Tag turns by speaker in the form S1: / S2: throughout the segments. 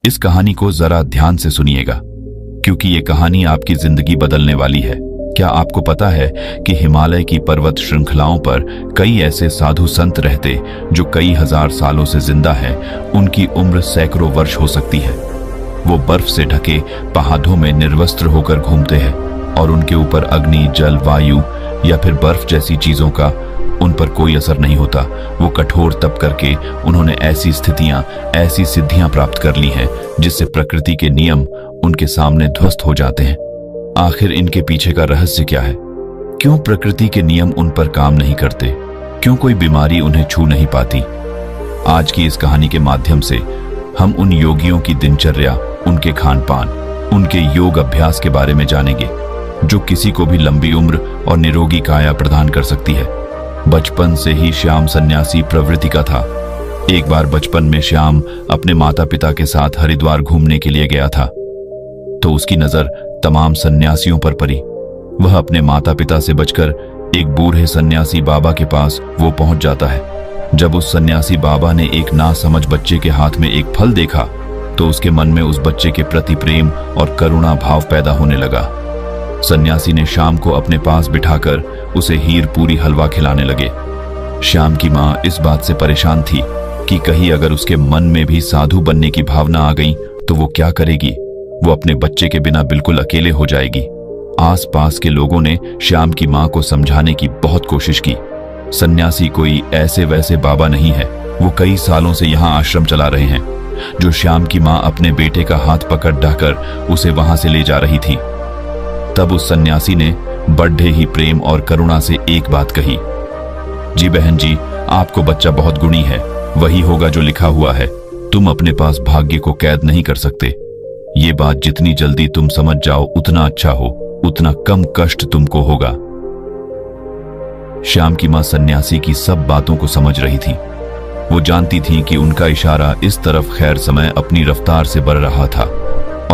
S1: इस कहानी को जरा ध्यान से सुनिएगा, क्योंकि ये कहानी आपकी जिंदगी बदलने वाली है। क्या आपको पता है कि हिमालय की पर्वत श्रृंखलाओं पर कई ऐसे साधु संत रहते जो कई हजार सालों से जिंदा हैं। उनकी उम्र सैकड़ों वर्ष हो सकती है। वो बर्फ से ढके पहाड़ों में निर्वस्त्र होकर घूमते हैं और उनके ऊपर अग्नि, जल, वायु या फिर बर्फ जैसी चीजों का उन पर कोई असर नहीं होता। वो कठोर तप करके उन्होंने ऐसी स्थितियां, ऐसी सिद्धियां प्राप्त कर ली हैं जिससे प्रकृति के नियम उनके सामने ध्वस्त हो जाते हैं। आखिर इनके पीछे का रहस्य क्या है? क्यों प्रकृति के नियम उन पर काम नहीं करते? क्यों कोई बीमारी उन्हें छू नहीं पाती? आज की इस कहानी के माध्यम से हम उन योगियों की दिनचर्या, उनके खान पान, उनके योग अभ्यास के बारे में जानेंगे जो किसी को भी लंबी उम्र और निरोगी काया प्रदान कर सकती है। बचपन से ही श्याम सन्यासी प्रवृत्ति का था। एक बार बचपन में श्याम अपने माता पिता के साथ हरिद्वार घूमने के लिए गया था, तो उसकी नजर तमाम सन्यासियों पर पड़ी। वह अपने माता पिता से बचकर एक बूढ़े सन्यासी बाबा के पास वो पहुंच जाता है। जब उस सन्यासी बाबा ने एक नासमझ बच्चे के हाथ में एक फल देखा, तो उसके मन में उस बच्चे के प्रति प्रेम और करुणा भाव पैदा होने लगा। सन्यासी ने श्याम को अपने पास बिठाकर उसे हीर पूरी हलवा खिलाने लगे। श्याम की मां इस बात से परेशान थी कि कहीं अगर उसके मन में भी साधु बनने की भावना आ गई तो वो क्या करेगी? वो अपने बच्चे के बिना बिल्कुल अकेले हो जाएगी। आसपास के लोगों ने श्याम की मां को समझाने की बहुत कोशिश की। सन्यासी कोई ऐसे वैसे बाबा नहीं है, वो कई सालों से यहाँ आश्रम चला रहे हैं। जो श्याम की मां अपने बेटे का हाथ पकड़ ढाकर उसे वहां से ले जा रही थी, तब उस सन्यासी ने बड़े ही प्रेम और करुणा से एक बात कही, जी बहन जी, आपको बच्चा बहुत गुणी है, वही होगा जो लिखा हुआ है। तुम अपने पास भाग्य को कैद नहीं कर सकते। ये बात जितनी जल्दी तुम समझ जाओ उतना अच्छा हो, उतना कम कष्ट तुमको होगा। श्याम की मां सन्यासी की सब बातों को समझ रही थी। वो जानती थी कि उनका इशारा इस तरफ खैर समय अपनी रफ्तार से बढ़ रहा था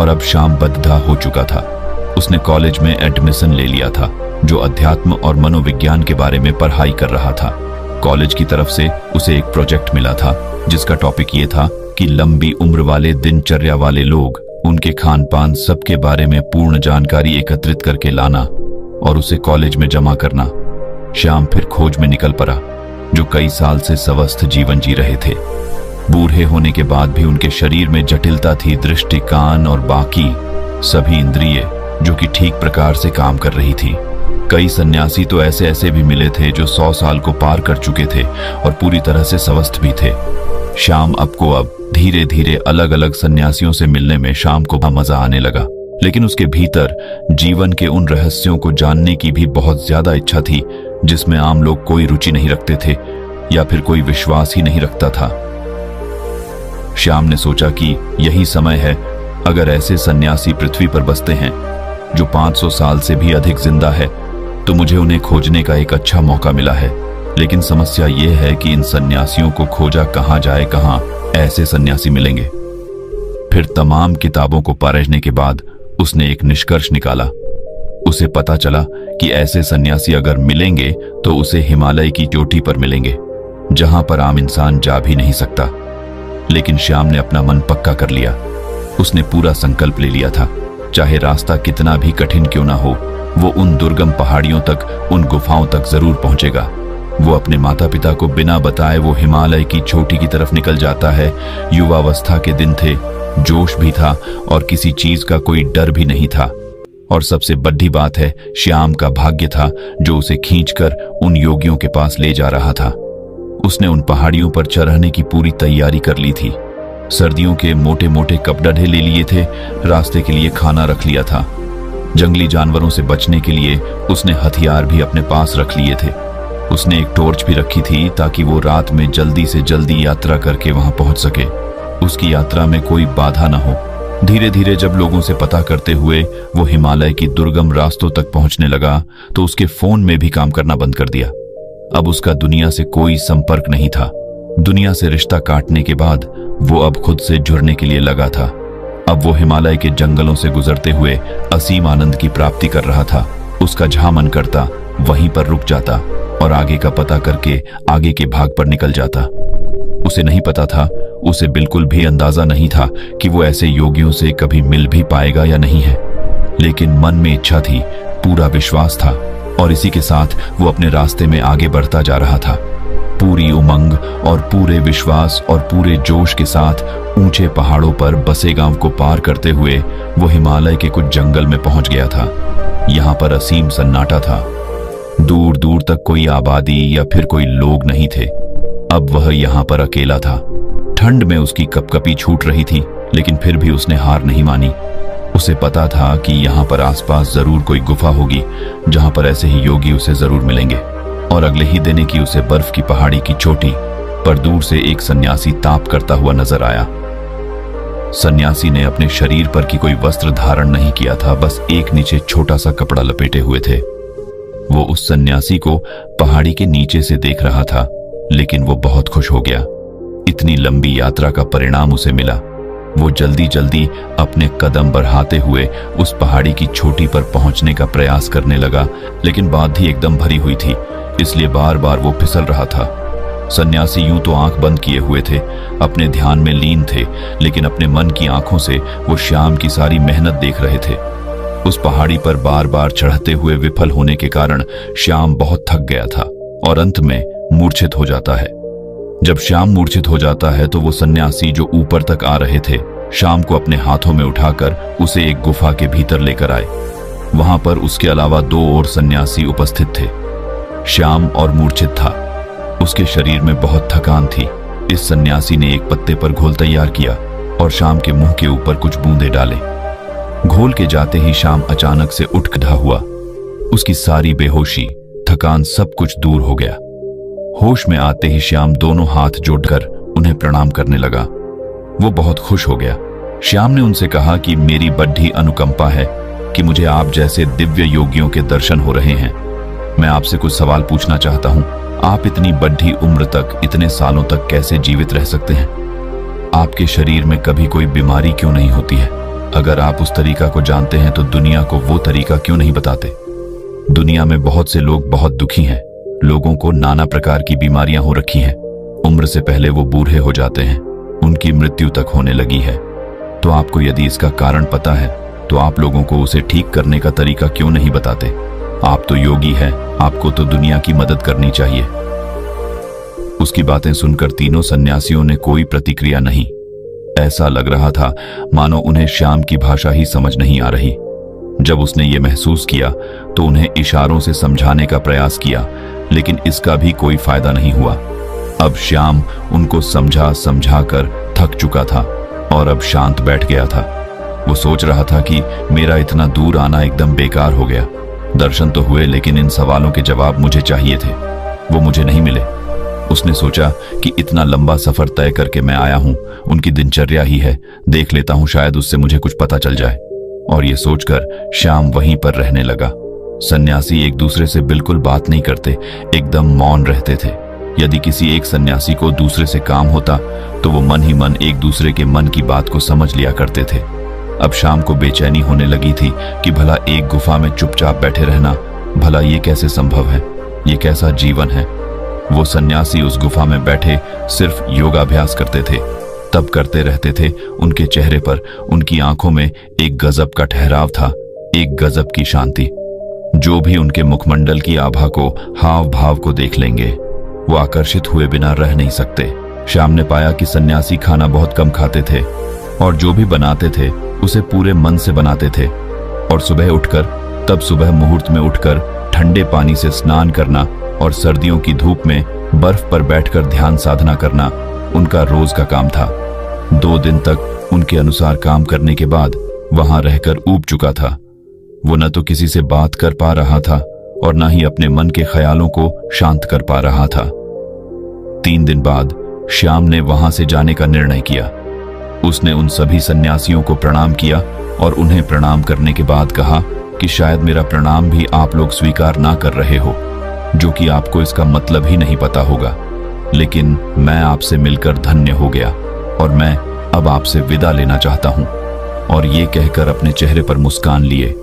S1: और अब श्याम बद्धा हो चुका था। उसने कॉलेज में एडमिशन ले लिया था, जो अध्यात्म और मनोविज्ञान के बारे में पढ़ाई कर रहा था। कॉलेज की तरफ से उसे एक प्रोजेक्ट मिला था जिसका टॉपिक ये था कि लंबी उम्र वाले दिनचर्या वाले लोग, उनके खान पान सबके बारे में पूर्ण जानकारी एकत्रित करके लाना और उसे कॉलेज में जमा करना। श्याम फिर खोज में निकल पड़ा। जो कई साल से स्वस्थ जीवन जी रहे थे, बूढ़े होने के बाद भी उनके शरीर में जटिलता थी। दृष्टि, कान और बाकी सभी इंद्रिय जो कि ठीक प्रकार से काम कर रही थी। कई सन्यासी तो ऐसे ऐसे भी मिले थे जो 100 साल को पार कर चुके थे और पूरी तरह से स्वस्थ भी थे। श्याम अब धीरे धीरे अलग अलग सन्यासियों से मिलने में श्याम को मजा आने लगा, लेकिन उसके भीतर जीवन के उन रहस्यों को जानने की भी बहुत ज्यादा इच्छा थी जिसमें आम लोग कोई रुचि नहीं रखते थे या फिर कोई विश्वास ही नहीं रखता था। श्याम ने सोचा कि यही समय है। अगर ऐसे सन्यासी पृथ्वी पर बसते हैं जो 500 साल से भी अधिक जिंदा है, तो मुझे उन्हें खोजने का एक अच्छा मौका मिला है। लेकिन समस्या यह है कि इन सन्यासियों को खोजा कहां जाए, कहां ऐसे सन्यासी मिलेंगे। फिर तमाम किताबों को परखने के बाद उसने एक निष्कर्ष निकाला। उसे पता चला कि ऐसे सन्यासी अगर मिलेंगे तो उसे हिमालय की चोटी पर मिलेंगे, जहां पर आम इंसान जा भी नहीं सकता। लेकिन श्याम ने अपना मन पक्का कर लिया। उसने पूरा संकल्प ले लिया था, चाहे रास्ता कितना भी कठिन क्यों ना हो, वो उन दुर्गम पहाड़ियों तक, उन गुफाओं तक जरूर पहुंचेगा। वो अपने माता पिता को बिना बताए वो हिमालय की चोटी की तरफ निकल जाता है। युवावस्था के दिन थे, जोश भी था और किसी चीज का कोई डर भी नहीं था। और सबसे बड़ी बात है, श्याम का भाग्य था जो उसे खींचकर उन योगियों के पास ले जा रहा था। उसने उन पहाड़ियों पर चढ़ने की पूरी तैयारी कर ली थी। सर्दियों के मोटे मोटे कपड़े ले लिए थे, रास्ते के लिए खाना रख लिया था। जंगली जानवरों से बचने के लिए उसने हथियार भी अपने पास रख लिए थे। उसने एक टॉर्च भी रखी थी ताकि वो रात में जल्दी से जल्दी यात्रा करके वहां पहुंच सके, उसकी यात्रा में कोई बाधा न हो। धीरे धीरे जब लोगों से पता करते हुए वो हिमालय की दुर्गम रास्तों तक पहुंचने लगा, तो उसके फोन में भी काम करना बंद कर दिया। अब उसका दुनिया से कोई संपर्क नहीं था। दुनिया से रिश्ता काटने के बाद वो अब खुद से जुड़ने के लिए लगा था। अब वो हिमालय के जंगलों से गुजरते हुए असीम आनंद की प्राप्ति कर रहा था। उसका जहां मन करता वहीं पर रुक जाता और आगे का पता करके आगे के भाग पर निकल जाता। उसे नहीं पता था उसे बिल्कुल भी अंदाजा नहीं था कि वो ऐसे योगियों से कभी मिल भी पाएगा या नहीं है, लेकिन मन में इच्छा थी, पूरा विश्वास था, और इसी के साथ वो अपने रास्ते में आगे बढ़ता जा रहा था। पूरी उमंग और पूरे विश्वास और पूरे जोश के साथ ऊंचे पहाड़ों पर बसे गांव को पार करते हुए वो हिमालय के कुछ जंगल में पहुंच गया था। यहाँ पर असीम सन्नाटा था। दूर दूर तक कोई आबादी या फिर कोई लोग नहीं थे। अब वह यहाँ पर अकेला था। ठंड में उसकी कपकपी छूट रही थी, लेकिन फिर भी उसने हार नहीं मानी। उसे पता था कि यहाँ पर आसपास जरूर कोई गुफा होगी जहां पर ऐसे ही योगी उसे जरूर मिलेंगे। और अगले ही दिन की उसे बर्फ की पहाड़ी की चोटी पर दूर से एक सन्यासी ताप करता हुआ नजर आया। सन्यासी ने अपने शरीर पर की कोई वस्त्र धारण नहीं किया था, बस एक नीचे छोटा सा कपड़ा लपेटे हुए थे। वो उस सन्यासी को पहाड़ी के नीचे से देख रहा था, लेकिन वो बहुत खुश हो गया। इतनी लंबी यात्रा का परिणाम उसे मिला। वो जल्दी जल्दी अपने कदम बढ़ाते हुए उस पहाड़ी की चोटी पर पहुंचने का प्रयास करने लगा, लेकिन बाधी एकदम भरी हुई थी, इसलिए बार बार वो फिसल रहा था। सन्यासी यूं तो आंख बंद किए हुए थे, अपने ध्यान में लीन थे, लेकिन अपने मन की आंखों से वो श्याम की सारी मेहनत देख रहे थे। उस पहाड़ी पर बार बार चढ़ते हुए विफल होने के कारण श्याम बहुत थक गया था और अंत में मूर्छित हो जाता है। जब श्याम मूर्छित हो जाता है तो वो सन्यासी जो ऊपर तक आ रहे थे, श्याम को अपने हाथों में उठाकर उसे एक गुफा के भीतर लेकर आए। वहां पर उसके अलावा 2 और सन्यासी उपस्थित थे। श्याम और मूर्छित था, उसके शरीर में बहुत थकान थी। इस सन्यासी ने एक पत्ते पर घोल तैयार किया और श्याम के मुंह के ऊपर कुछ बूंदे डाले। घोल के जाते ही श्याम अचानक से उठ खड़ा हुआ। उसकी सारी बेहोशी, थकान, सब कुछ दूर हो गया। होश में आते ही श्याम दोनों हाथ जोड़कर उन्हें प्रणाम करने लगा। वो बहुत खुश हो गया। श्याम ने उनसे कहा कि मेरी बड़ी अनुकंपा है कि मुझे आप जैसे दिव्य योगियों के दर्शन हो रहे हैं। मैं आपसे कुछ सवाल पूछना चाहता हूं। आप इतनी बड़ी उम्र तक, इतने सालों तक कैसे जीवित रह सकते हैं? आपके शरीर में कभी कोई बीमारी क्यों नहीं होती है? अगर आप उस तरीका को जानते हैं तो दुनिया को वो तरीका क्यों नहीं बताते? दुनिया में बहुत से लोग बहुत दुखी हैं। लोगों को नाना प्रकार की बीमारियां हो रखी हैं। उम्र से पहले वो बूढ़े हो जाते हैं, उनकी मृत्यु तक होने लगी है। तो आपको यदि इसका कारण पता है तो आप लोगों को उसे ठीक करने का तरीका क्यों नहीं बताते? आप तो योगी हैं, आपको तो दुनिया की मदद करनी चाहिए। उसकी बातें सुनकर तीनों सन्यासियों ने कोई प्रतिक्रिया नहीं। ऐसा लग रहा था मानो उन्हें श्याम की भाषा ही समझ नहीं आ रही। जब उसने ये महसूस किया तो उन्हें इशारों से समझाने का प्रयास किया, लेकिन इसका भी कोई फायदा नहीं हुआ। अब श्याम उनको समझा समझाकर थक चुका था और अब शांत बैठ गया था। वो सोच रहा था कि मेरा इतना दूर आना एकदम बेकार हो गया। दर्शन तो हुए, लेकिन इन सवालों के जवाब मुझे चाहिए थे, वो मुझे नहीं मिले। उसने सोचा कि इतना लंबा सफर तय करके मैं आया हूं, उनकी दिनचर्या ही है, देख लेता हूं, शायद उससे मुझे कुछ पता चल जाए। और ये सोचकर श्याम वहीं पर रहने लगा। सन्यासी एक दूसरे से बिल्कुल बात नहीं करते, एकदम मौन रहते थे। यदि किसी एक सन्यासी को दूसरे से काम होता तो वो मन ही मन एक दूसरे के मन की बात को समझ लिया करते थे। अब शाम को बेचैनी होने लगी थी कि भला एक गुफा में चुपचाप बैठे रहना, भला ये कैसे संभव है? ये कैसा जीवन है? वो सन्यासी उस गुफा में बैठे सिर्फ योगाभ्यास करते थे, तब करते रहते थे। उनके चेहरे पर, उनकी आंखों में एक गजब का ठहराव था, एक गजब की शांति। जो भी उनके मुखमंडल की आभा को, हाव भाव को देख लेंगे, वो आकर्षित हुए बिना रह नहीं सकते। श्याम ने पाया कि सन्यासी खाना बहुत कम खाते थे और जो भी बनाते थे उसे पूरे मन से बनाते थे। और सुबह उठकर, तब सुबह मुहूर्त में उठकर ठंडे पानी से स्नान करना और सर्दियों की धूप में बर्फ पर बैठकर ध्यान साधना करना उनका रोज का काम था। 2 दिन तक उनके अनुसार काम करने के बाद वहां रहकर ऊब चुका था। वो न तो किसी से बात कर पा रहा था और न ही अपने मन के ख्यालों को शांत कर पा रहा था। 3 दिन बाद श्याम ने वहां से जाने का निर्णय किया। उसने उन सभी सन्यासियों को प्रणाम किया और उन्हें प्रणाम करने के बाद कहा कि शायद मेरा प्रणाम भी आप लोग स्वीकार ना कर रहे हो, जो कि आपको इसका मतलब ही नहीं पता होगा, लेकिन मैं आपसे मिलकर धन्य हो गया और मैं अब आपसे विदा लेना चाहता हूं। और ये कहकर अपने चेहरे पर मुस्कान लिए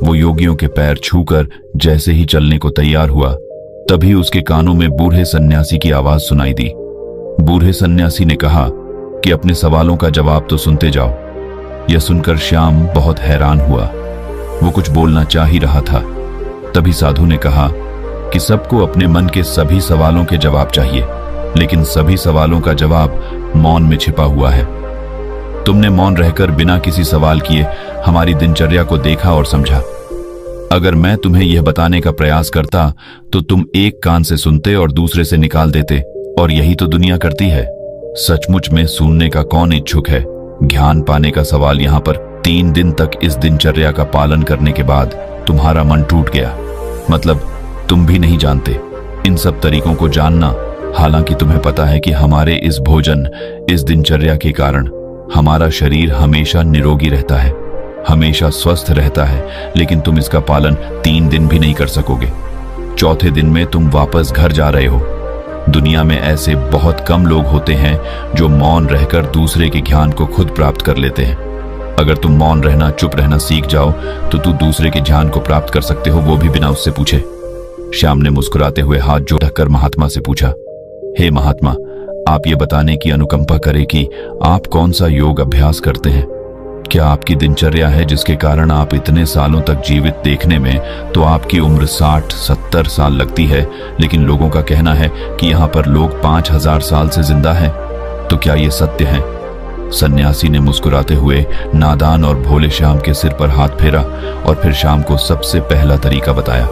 S1: वो योगियों के पैर छूकर जैसे ही चलने को तैयार हुआ, तभी उसके कानों में बूढ़े सन्यासी की आवाज सुनाई दी। बूढ़े सन्यासी ने कहा, कि अपने सवालों का जवाब तो सुनते जाओ। यह सुनकर श्याम बहुत हैरान हुआ। वो कुछ बोलना चाह ही रहा था, तभी साधु ने कहा कि सबको अपने मन के सभी सवालों के जवाब चाहिए, लेकिन सभी सवालों का जवाब मौन में छिपा हुआ है। तुमने मौन रहकर बिना किसी सवाल किए हमारी दिनचर्या को देखा और समझा। अगर मैं तुम्हें यह बताने का प्रयास करता तो तुम एक कान से सुनते और दूसरे से निकाल देते, और यही तो दुनिया करती है। सचमुच में सुनने का कौन इच्छुक है? ज्ञान पाने का सवाल यहाँ पर। 3 दिन तक इस दिनचर्या का पालन करने के बाद तुम्हारा मन टूट गया, मतलब तुम भी नहीं जानते इन सब तरीकों को जानना। हालांकि तुम्हें पता है कि हमारे इस भोजन, इस दिनचर्या के कारण हमारा शरीर हमेशा निरोगी रहता है, हमेशा स्वस्थ रहता है, लेकिन तुम इसका पालन 3 दिन भी नहीं कर सकोगे। चौथे दिन में तुम वापस घर जा रहे हो। दुनिया में ऐसे बहुत कम लोग होते हैं जो मौन रहकर दूसरे के ज्ञान को खुद प्राप्त कर लेते हैं। अगर तुम मौन रहना, चुप रहना सीख जाओ तो तू दूसरे के ज्ञान को प्राप्त कर सकते हो, वो भी बिना उससे पूछे। श्याम ने मुस्कुराते हुए हाथ जोड़कर महात्मा से पूछा, हे महात्मा, आप ये बताने की अनुकंपा करें कि आप कौन सा योग अभ्यास करते हैं? क्या आपकी दिनचर्या है जिसके कारण आप इतने सालों तक जीवित? देखने में तो आपकी उम्र 60-70 साल लगती है, लेकिन लोगों का कहना है कि यहाँ पर लोग 5000 साल से जिंदा हैं। तो क्या ये सत्य है? सन्यासी ने मुस्कुराते हुए नादान और भोले श्याम के सिर पर हाथ फेरा और फिर श्याम को सबसे पहला तरीका बताया।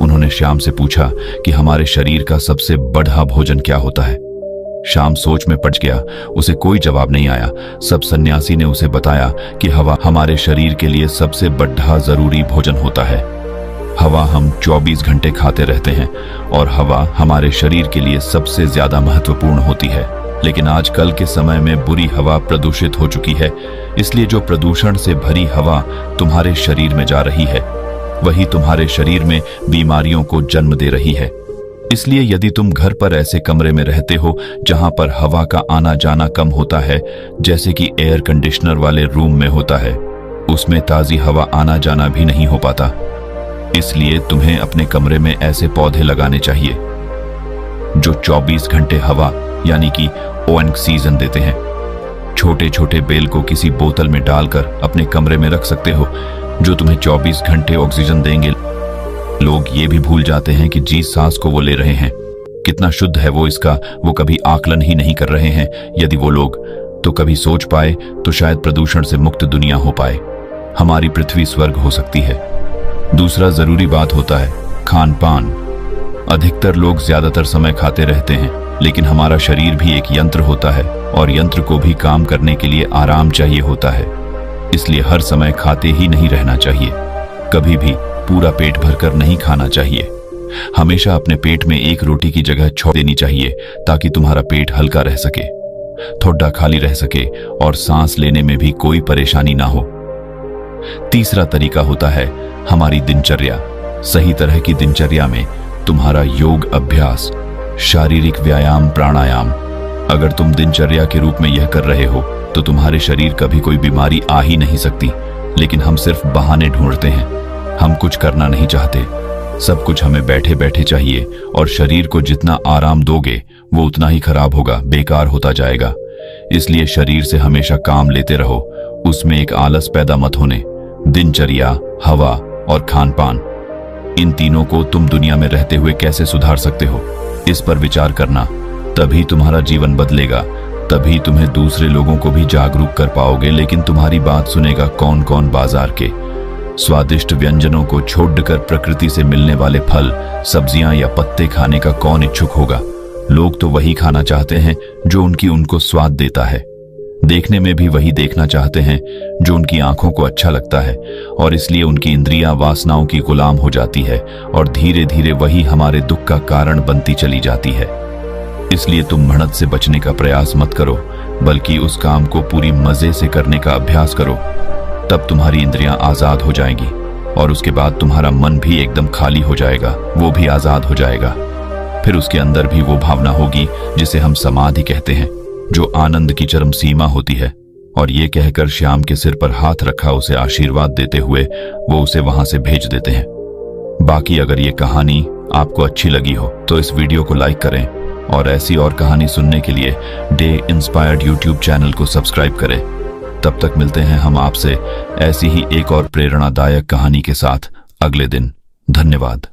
S1: उन्होंने श्याम से पूछा कि हमारे शरीर का सबसे बढ़ा भोजन क्या होता है? श्याम सोच में पड़ गया, उसे कोई जवाब नहीं आया। सब सन्यासी ने उसे बताया कि हवा हमारे शरीर के लिए सबसे बढ़ा जरूरी भोजन होता है। हवा हम 24 घंटे खाते रहते हैं और हवा हमारे शरीर के लिए सबसे ज्यादा महत्वपूर्ण होती है। लेकिन आजकल के समय में बुरी हवा प्रदूषित हो चुकी है, इसलिए जो प्रदूषण से भरी हवा तुम्हारे शरीर में जा रही है वही तुम्हारे शरीर में बीमारियों को जन्म दे रही है। इसलिए यदि तुम घर पर ऐसे कमरे में रहते हो जहां पर हवा का आना जाना कम होता है, जैसे कि एयर कंडीशनर वाले रूम में होता है, उसमें ताजी हवा आना जाना भी नहीं हो पाता। इसलिए तुम्हें अपने कमरे में ऐसे पौधे लगाने चाहिए जो 24 घंटे हवा यानी कि ऑक्सीजन देते हैं। छोटे छोटे बेल को किसी बोतल में डालकर अपने कमरे में रख सकते हो जो तुम्हें 24 घंटे ऑक्सीजन देंगे। लोग ये भी भूल जाते हैं कि जिस सांस को वो ले रहे हैं कितना शुद्ध है वो वो कभी आकलन ही नहीं कर रहे हैं। यदि वो लोग तो कभी सोच पाए तो शायद प्रदूषण से मुक्त दुनिया हो पाए, हमारी पृथ्वी स्वर्ग हो सकती है। दूसरा जरूरी बात होता है खान पान। अधिकतर लोग ज्यादातर समय खाते रहते हैं, लेकिन हमारा शरीर भी एक यंत्र होता है और यंत्र को भी काम करने के लिए आराम चाहिए होता है। इसलिए हर समय खाते ही नहीं रहना चाहिए, कभी भी पूरा पेट भरकर नहीं खाना चाहिए। हमेशा अपने पेट में एक रोटी की जगह छोड़ देनी चाहिए ताकि तुम्हारा पेट हल्का रह सके, थोड़ा खाली रह सके और सांस लेने में भी कोई परेशानी ना हो। तीसरा तरीका होता है हमारी दिनचर्या। सही तरह की दिनचर्या में तुम्हारा योग अभ्यास, शारीरिक व्यायाम, प्राणायाम। अगर तुम दिनचर्या के रूप में यह कर रहे हो तो तुम्हारे शरीर कभी कोई बीमारी आ ही नहीं सकती। लेकिन हम सिर्फ बहाने ढूंढते हैं, हम कुछ करना नहीं चाहते। सब कुछ हमें बैठे बैठे चाहिए और शरीर को जितना आराम दोगे वो उतना ही खराब होगा, बेकार होता जाएगा। इसलिए शरीर से हमेशा काम लेते रहो, उसमें एक आलस पैदा मत होने। दिनचर्या, हवा और खान पान, इन तीनों को तुम दुनिया में रहते हुए कैसे सुधार सकते हो, इस पर विचार करना। तभी तुम्हारा जीवन बदलेगा, तभी तुम्हें दूसरे लोगों को भी जागरूक कर पाओगे। लेकिन तुम्हारी बात सुनेगा कौन कौन? बाजार के स्वादिष्ट व्यंजनों को छोड़कर प्रकृति से मिलने वाले फल, सब्जियां या पत्ते खाने का कौन इच्छुक होगा? लोग तो वही खाना चाहते हैं जो उनको स्वाद देता है। देखने में भी वही देखना चाहते हैं जो उनकी आंखों को अच्छा लगता है, और इसलिए उनकी इंद्रियां वासनाओं की गुलाम हो जाती है और धीरे धीरे वही हमारे दुख का कारण बनती चली जाती है। इसलिए तुम बढ़त से बचने का प्रयास मत करो, बल्कि उस काम को पूरी मजे से करने का अभ्यास करो। तब तुम्हारी इंद्रियां आजाद हो जाएंगी और उसके बाद तुम्हारा मन भी एकदम खाली हो जाएगा, वो भी आजाद हो जाएगा। फिर उसके अंदर भी वो भावना होगी जिसे हम समाधि कहते हैं, जो आनंद की चरम सीमा होती है। और ये कहकर श्याम के सिर पर हाथ रखा उसे आशीर्वाद देते हुए वो उसे वहां से भेज देते हैं। बाकी अगर ये कहानी आपको अच्छी लगी हो तो इस वीडियो को लाइक करें और ऐसी और कहानी सुनने के लिए डे इंस्पायर्ड यूट्यूब चैनल को सब्सक्राइब करें। तब तक मिलते हैं हम आपसे ऐसी ही एक और प्रेरणादायक कहानी के साथ अगले दिन। धन्यवाद।